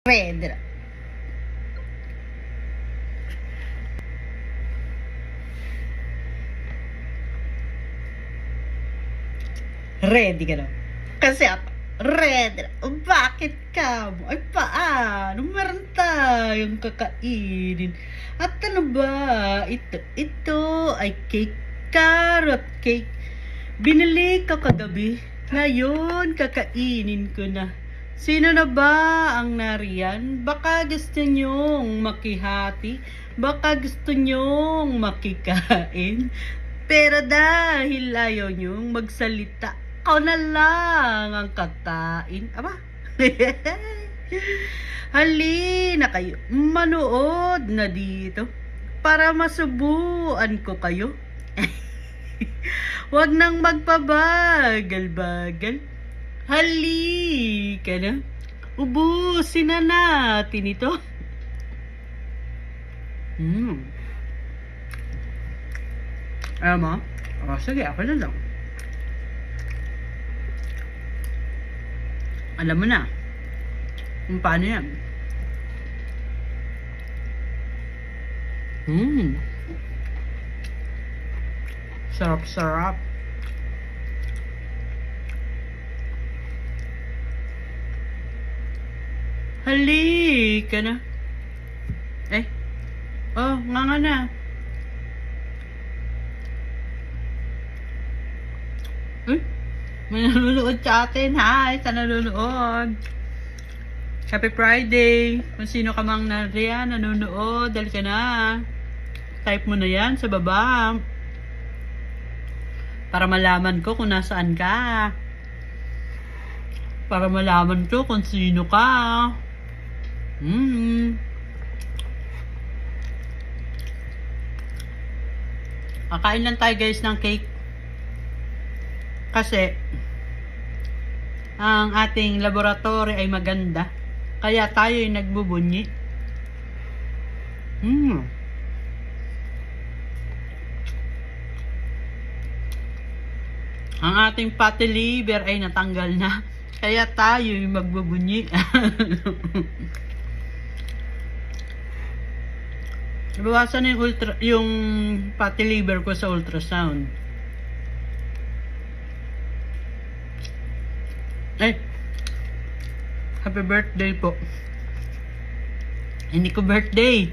Ready. Ready ka na? Kasi ako, ready na. Bakit ka mo? Ay, paano? Meron tayong kakainin. At ano ba? Ito ay cake. Carrot cake. Binili ko kagabi. Ngayon, kakainin ko na. Sino na ba ang nariyan? Baka gusto nyong makihati. Baka gusto nyong makikain. Pero dahil ayaw nyong magsalita, ako na lang ang kakain. Aba? Halina kayo. Manood na dito. Para masubuan ko kayo. Huwag nang magpabagal-bagal. Halika na. Ubusin na natin ito. Alam mo? Sige, ako na lang. Alam mo na kung paano yan. Sarap-sarap. Halika na. Nga na. May nanonood sa atin. Hi, sa nanonood. Happy Friday. Kung sino ka mang nariyan, nanonood, dali ka na. Type mo na yan sa baba. Para malaman ko kung nasaan ka. Para malaman ko kung sino ka. Kakain lang tayo guys ng cake. Kasi ang ating laboratory ay maganda. Kaya tayo ay nagbubunyi. Ang ating fatty liver ay natanggal na. Kaya tayo ay magbubunyi. Bawasan na yung fatty liver ko sa ultrasound. Happy birthday po. Hindi ko birthday.